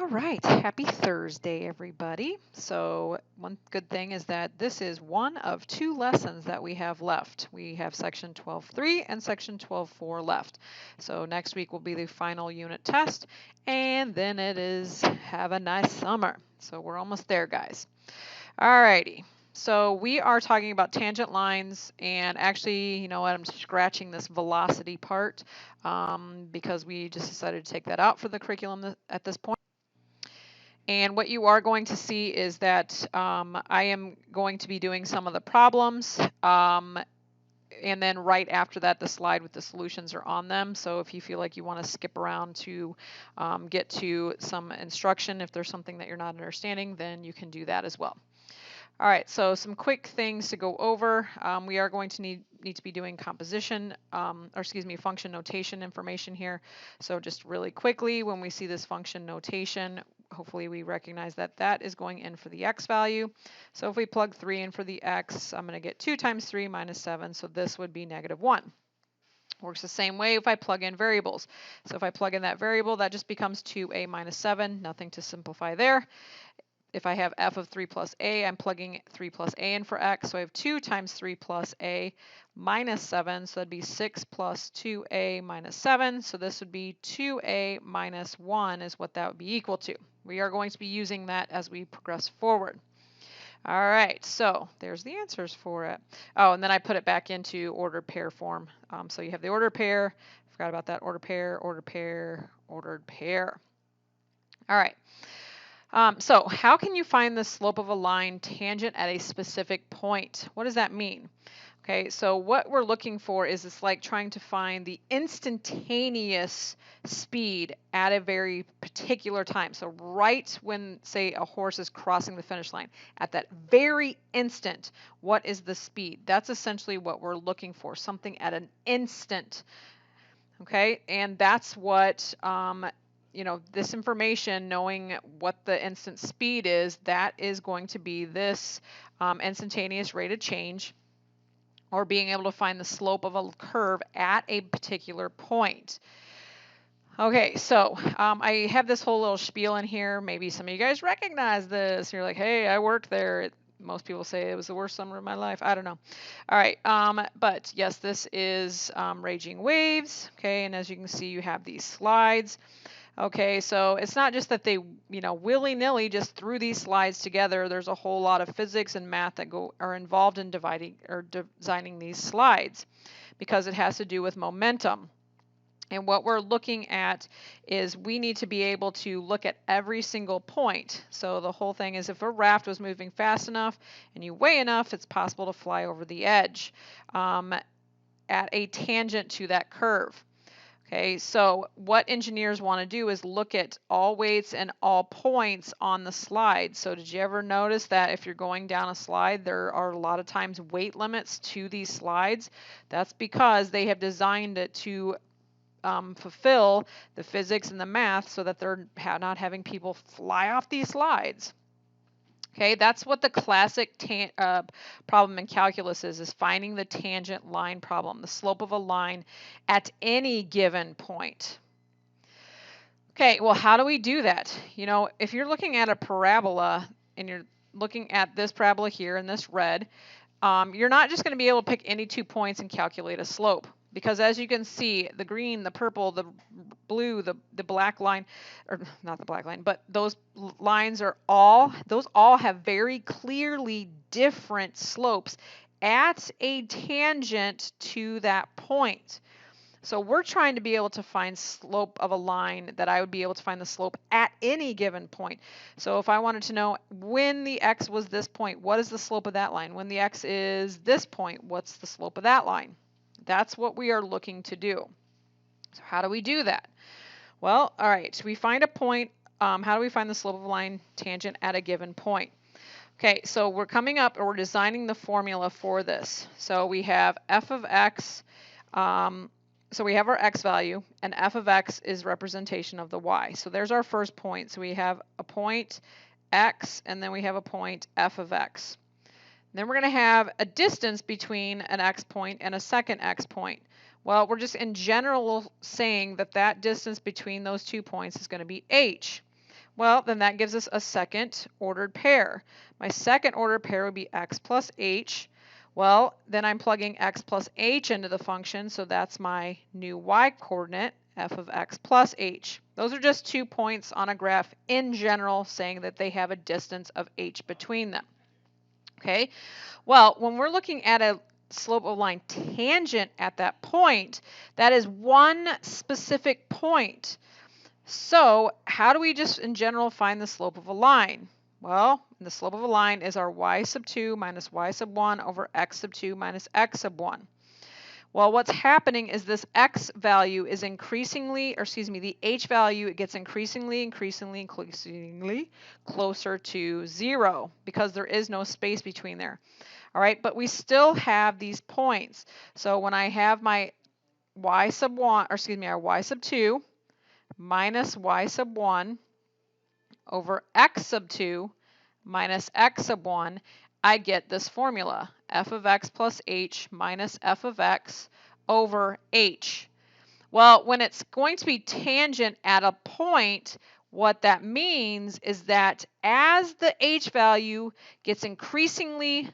All right, happy Thursday, everybody. So, one good thing is that this is one of two lessons that we have left. We have section 12.3 and section 12.4 left. So, next week will be the final unit test, and then it is have a nice summer. So, we're almost there, guys. All righty. So we are talking about tangent lines, and actually, you know what, I'm scratching this velocity part because we just decided to take that out for the curriculum at this point. And what you are going to see is that I am going to be doing some of the problems. And then right after that, the slide with the solutions are on them. So if you feel like you want to skip around to get to some instruction, if there's something that you're not understanding, then you can do that as well. All right, so some quick things to go over. We are going to need to be doing composition, function notation information here. So just really quickly, when we see this function notation, hopefully we recognize that that is going in for the x value. So if we plug 3 in for the x, I'm going to get 2 times 3 minus 7, so this would be -1. Works the same way if I plug in variables. So if I plug in that variable, that just becomes 2a minus 7, nothing to simplify there. If I have f of 3 plus a, I'm plugging 3 plus a in for x. So I have 2 times 3 plus a minus 7. So that'd be 6 plus 2a minus 7. So this would be 2a minus 1 is what that would be equal to. We are going to be using that as we progress forward. All right, so there's the answers for it. Oh, and then I put it back into ordered pair form. So you have the ordered pair. Forgot about that ordered pair, ordered pair, ordered pair. All right. So how can you find the slope of a line tangent at a specific point? What does that mean? Okay, so what we're looking for is it's like trying to find the instantaneous speed at a very particular time. So right when, say, a horse is crossing the finish line, at that very instant, what is the speed? That's essentially what we're looking for, something at an instant. Okay, and that's what this information, knowing what the instant speed is, that is going to be this instantaneous rate of change, or being able to find the slope of a curve at a particular point. Okay, so I have this whole little spiel in here. Maybe some of you guys recognize this. You're like, hey, I worked there. Most people say it was the worst summer of my life. I don't know. All right, but yes, this is Raging Waves. Okay, and as you can see, you have these slides. Okay, so it's not just that they, willy-nilly just threw these slides together. There's a whole lot of physics and math that are involved in designing these slides, because it has to do with momentum. And what we're looking at is we need to be able to look at every single point. So the whole thing is, if a raft was moving fast enough and you weigh enough, it's possible to fly over the edge at a tangent to that curve. Okay, so what engineers want to do is look at all weights and all points on the slide. So did you ever notice that if you're going down a slide, there are a lot of times weight limits to these slides? That's because they have designed it to fulfill the physics and the math so that they're not having people fly off these slides. Okay, that's what the classic problem in calculus is finding the tangent line problem, the slope of a line at any given point. Okay, well, how do we do that? If you're looking at a parabola and you're looking at this parabola here in this red, you're not just going to be able to pick any 2 points and calculate a slope. Because as you can see, the green, the purple, the blue, the black line, or not the black line, but those lines those all have very clearly different slopes at a tangent to that point. So we're trying to be able to find slope of a line that I would be able to find the slope at any given point. So if I wanted to know when the x was this point, what is the slope of that line? When the x is this point, what's the slope of that line? That's what we are looking to do. So how do we do that? Well, all right, so we find a point. How do we find the slope of a line tangent at a given point? Okay, so we're coming up, or we're designing the formula for this. So we have f of x. So we have our x value, and f of x is representation of the y. So there's our first point. So we have a point x, and then we have a point f of x. And then we're going to have a distance between an x point and a second x point. Well, we're just in general saying that that distance between those 2 points is going to be h. Well, then that gives us a second ordered pair. My second ordered pair would be x plus h. Well, then I'm plugging x plus h into the function, so that's my new y coordinate, f of x plus h. Those are just 2 points on a graph in general, saying that they have a distance of h between them. Okay, well, when we're looking at a slope of line tangent at that point, that is one specific point. So how do we just in general find the slope of a line? Well, the slope of a line is our y sub 2 minus y sub 1 over x sub 2 minus x sub 1. Well, what's happening is this x value is increasingly, or excuse me, the h value, it gets increasingly closer to 0 because there is no space between there. All right, but we still have these points. So when I have my y sub 1, or excuse me, our y sub 2 minus y sub 1 over x sub 2 minus x sub 1, I get this formula, f of x plus h minus f of x over h. Well, when it's going to be tangent at a point, what that means is that as the h value gets increasingly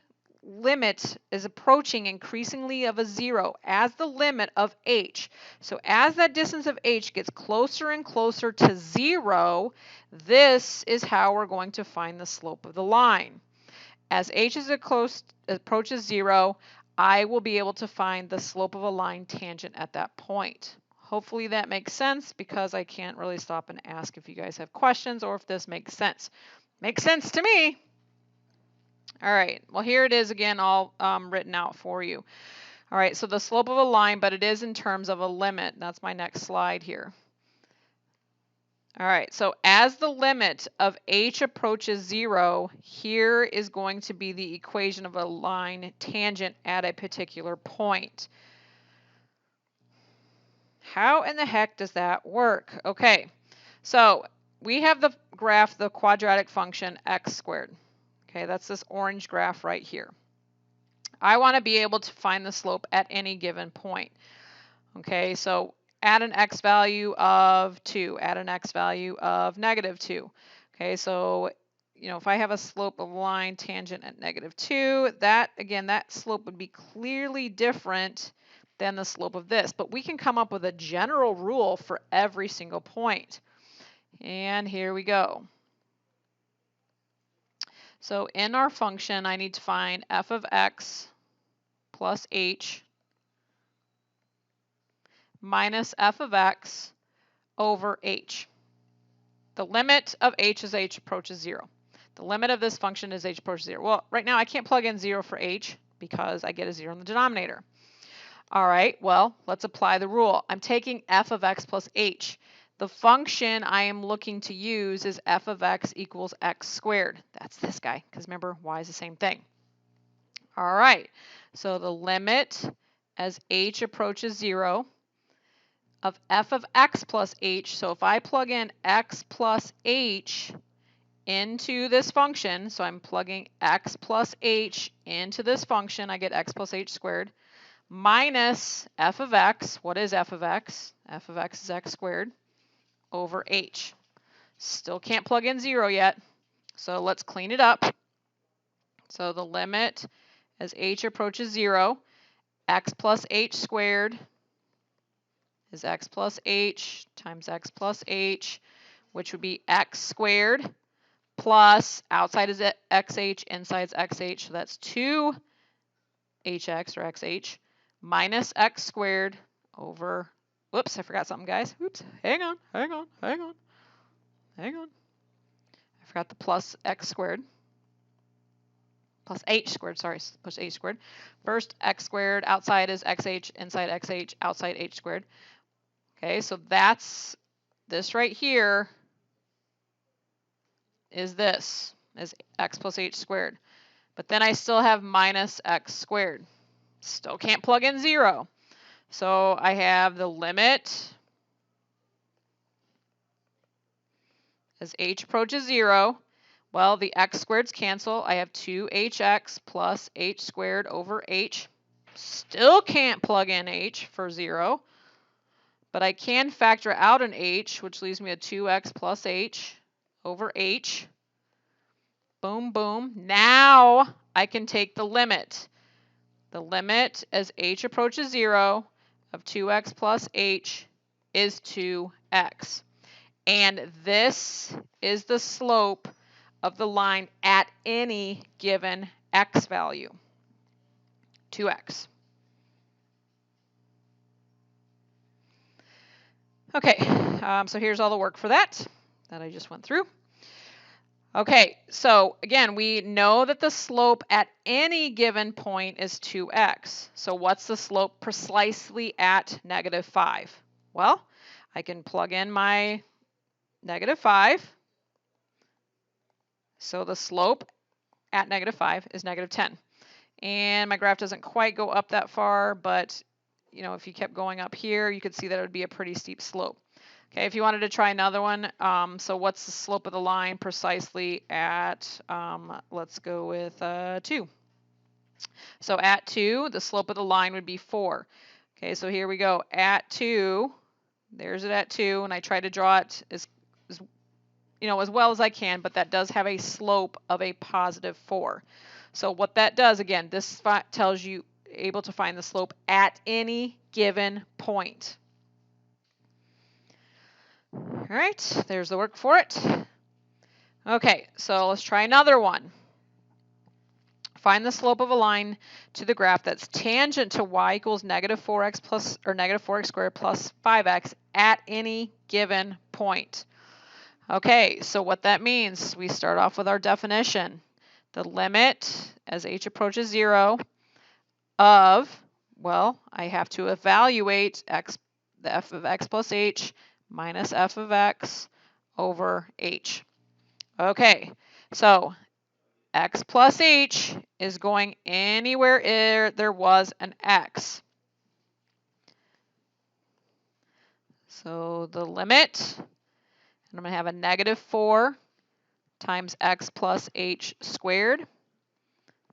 is approaching increasingly of a 0 as the limit of h. So as that distance of h gets closer and closer to 0, this is how we're going to find the slope of the line. As h approaches 0, I will be able to find the slope of a line tangent at that point. Hopefully that makes sense, because I can't really stop and ask if you guys have questions or if this makes sense. Makes sense to me. All right, well, here it is again, all written out for you. All right, so the slope of a line, but it is in terms of a limit. That's my next slide here. All right, so as the limit of h approaches 0, here is going to be the equation of a line tangent at a particular point. How in the heck does that work? Okay, so we have the graph, the quadratic function x squared. Okay, that's this orange graph right here. I want to be able to find the slope at any given point. Okay, so add an x value of 2, add an x value of negative 2. Okay, so if I have a slope of line tangent at negative 2, that slope would be clearly different than the slope of this. But we can come up with a general rule for every single point. And here we go. So in our function, I need to find f of x plus h minus f of x over h. The limit of h as h approaches 0. The limit of this function is h approaches 0. Well, right now I can't plug in 0 for h because I get a 0 in the denominator. All right, well, let's apply the rule. I'm taking f of x plus h. The function I am looking to use is f of x equals x squared. That's this guy, because remember, y is the same thing. All right, so the limit as h approaches 0 of f of x plus h. So if I plug in x plus h into this function, so I'm plugging x plus h into this function, I get x plus h squared, minus f of x. What is f of x? F of x is x squared over h. Still can't plug in 0 yet, so let's clean it up. So the limit as h approaches 0, x plus h squared is x plus h times x plus h, which would be x squared plus, outside is xh, inside is xh, so that's 2hx or xh minus x squared over, whoops, I forgot something, guys. Oops, hang on. I forgot the plus x squared. Plus h squared, sorry, plus h squared. First, x squared, outside is xh, inside xh, outside h squared. Okay, so that's this right here is this, is x plus h squared. But then I still have minus x squared. Still can't plug in 0. So I have the limit as h approaches 0. Well, the x squareds cancel. I have 2hx plus h squared over h. Still can't plug in h for 0. But I can factor out an h, which leaves me a 2x plus h over h. Boom, boom. Now I can take the limit. The limit as h approaches 0 of 2x plus h is 2x. And this is the slope of the line at any given x value, 2x. Okay, so here's all the work for that I just went through. Okay, so again, we know that the slope at any given point is 2x. So what's the slope precisely at -5? Well, I can plug in my -5. So the slope at -5 is -10. And my graph doesn't quite go up that far, but you know, if you kept going up here, you could see that it would be a pretty steep slope. Okay, if you wanted to try another one, so what's the slope of the line precisely at, let's go with 2. So at 2, the slope of the line would be 4. Okay, so here we go. At 2, there's it at 2, and I try to draw it as well as I can, but that does have a slope of a positive 4. So what that does, again, this tells you able to find the slope at any given point. All right, there's the work for it. Okay, so let's try another one. Find the slope of a line to the graph that's tangent to y equals -4x plus or -4x squared plus 5x at any given point. Okay, so what that means, we start off with our definition. The limit as h approaches 0 of, well, I have to evaluate the f of x plus h minus f of x over h. Okay, so x plus h is going anywhere there was an x. So the limit, and I'm going to have a -4 times x plus h squared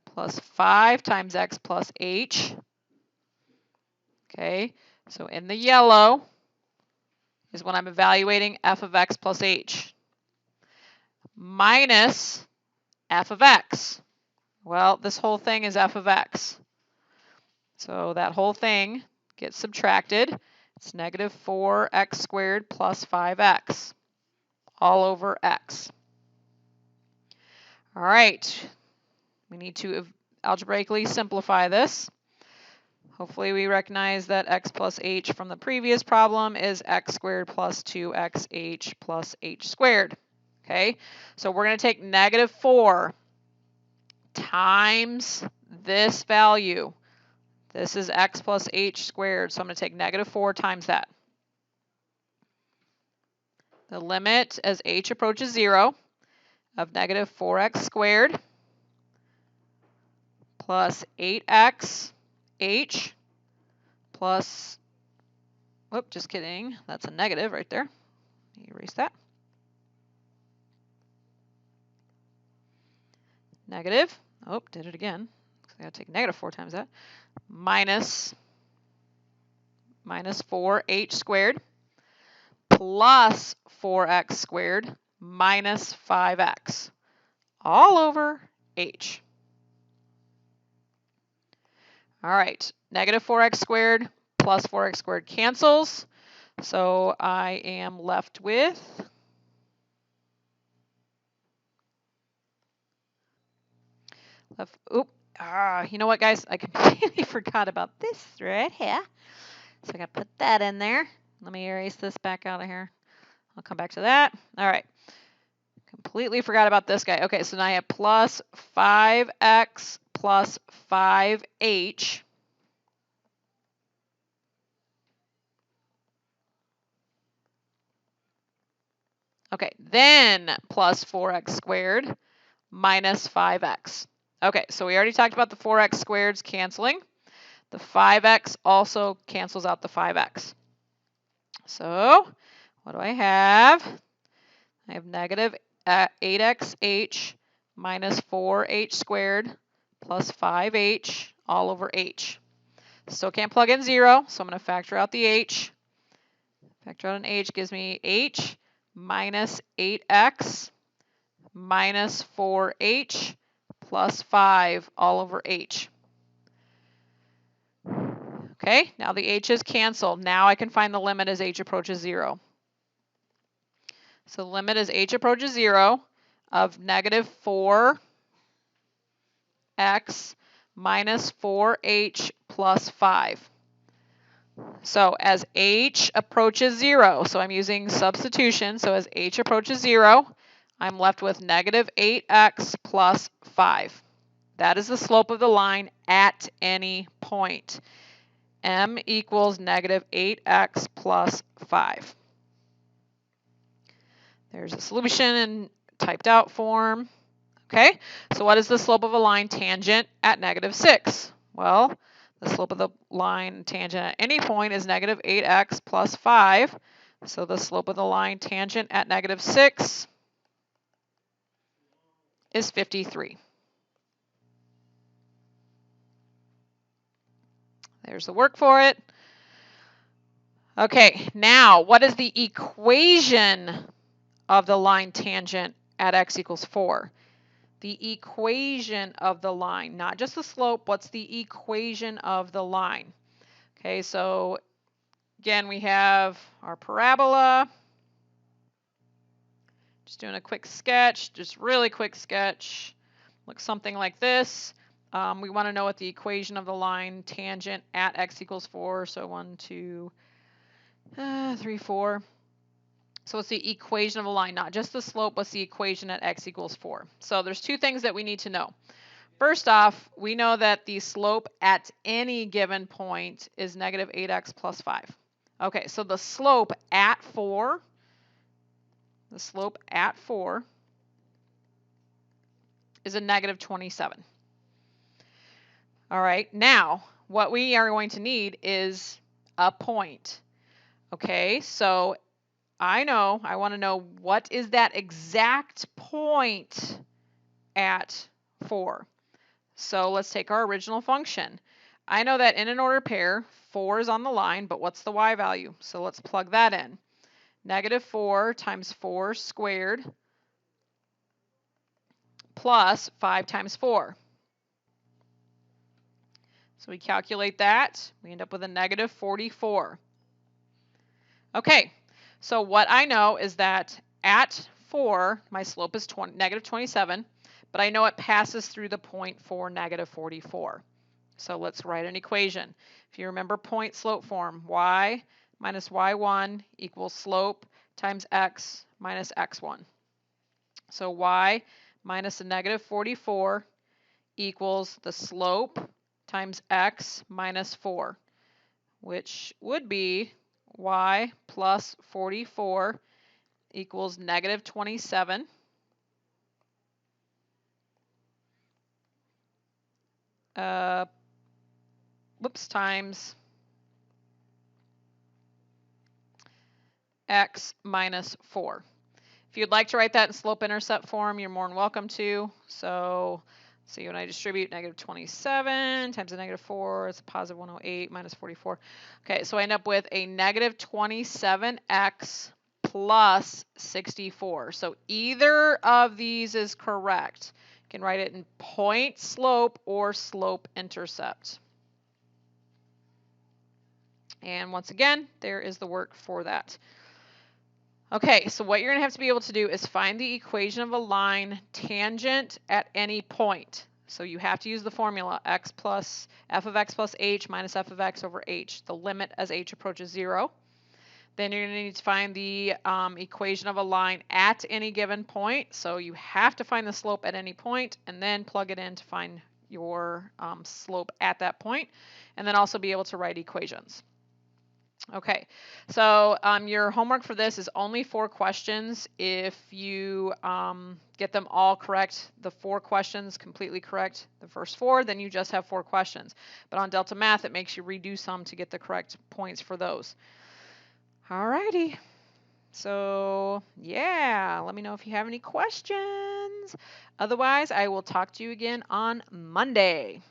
plus 5 times x plus h. Okay, so in the yellow is when I'm evaluating f of x plus h minus f of x. Well, this whole thing is f of x. So that whole thing gets subtracted. It's -4x squared plus 5x all over x. All right, we need to algebraically simplify this. Hopefully we recognize that x plus h from the previous problem is x squared plus 2xh plus h squared. Okay, so we're going to take -4 times this value. This is x plus h squared, so I'm going to take -4 times that. The limit as h approaches 0 of -4x squared plus 8x h plus, whoop, just kidding, that's a negative right there. Erase that. Negative, oh, did it again. I gotta take -4 times that. Minus 4h squared plus 4x squared minus 5x all over h. All right, -4x squared plus 4x squared cancels. So I am left with you know what, guys? I completely forgot about this right here. So I got to put that in there. Let me erase this back out of here. I'll come back to that. All right. Completely forgot about this guy. Okay, so now I have plus 5x plus 5h. Okay, then plus 4x squared minus 5x. Okay, so we already talked about the 4x squareds canceling. The 5x also cancels out the 5x. So what do I have? I have -8xh minus 4h squared plus 5h all over h. Still can't plug in 0, so I'm going to factor out the h. Factor out an h gives me h minus 8x minus 4h plus 5 all over h. Okay, now the h's cancel. Now I can find the limit as h approaches 0. So the limit as h approaches 0 of negative 4x minus 4h plus 5. So as h approaches 0, so I'm using substitution, so as h approaches 0, I'm left with negative 8x plus 5. That is the slope of the line at any point. M equals negative 8x plus 5. There's a solution in typed out form. Okay, so what is the slope of a line tangent at negative 6? Well, the slope of the line tangent at any point is negative 8x plus 5. So the slope of the line tangent at negative 6 is 53. There's the work for it. Okay, now what is the equation of the line tangent at x equals 4? The equation of the line, not just the slope, what's the equation of the line? Okay, so again, we have our parabola. Just doing a quick sketch, just really quick sketch. Looks something like this. We want to know what the equation of the line tangent at x equals 4. So 1, 2, 3, 4. So what's the equation of a line? Not just the slope, what's the equation at x equals 4? So there's two things that we need to know. First off, we know that the slope at any given point is negative 8x plus 5. Okay, so the slope at 4, is a negative 27. All right, now what we are going to need is a point. Okay, so I want to know what is that exact point at 4. So let's take our original function. I know that in an ordered pair, 4 is on the line, but what's the y value? So let's plug that in. Negative 4 times 4 squared plus 5 times 4. So we calculate that. We end up with a negative 44. Okay, so what I know is that at 4, my slope is negative 27, but I know it passes through the point for negative 44. So let's write an equation. If you remember point slope form, y minus y1 equals slope times x minus x1. So y minus a negative 44 equals the slope times x minus 4, which would be y plus 44 equals negative 27 times x minus 4. If you'd like to write that in slope-intercept form, you're more than welcome to. So see, when I distribute negative 27 times a negative 4, it's a positive 108 minus 44. Okay, so I end up with a negative 27x plus 64. So either of these is correct. You can write it in point slope or slope intercept. And once again, there is the work for that. Okay, so what you're going to have to be able to do is find the equation of a line tangent at any point. So you have to use the formula x plus f of x plus h minus f of x over h, the limit as h approaches 0. Then you're going to need to find the equation of a line at any given point. So you have to find the slope at any point and then plug it in to find your slope at that point, and then also be able to write equations. Okay, so your homework for this is only 4 questions. If you get them all correct, the 4 questions completely correct, the first 4, then you just have 4 questions. But on Delta Math, it makes you redo some to get the correct points for those. Alrighty, so yeah, let me know if you have any questions. Otherwise, I will talk to you again on Monday.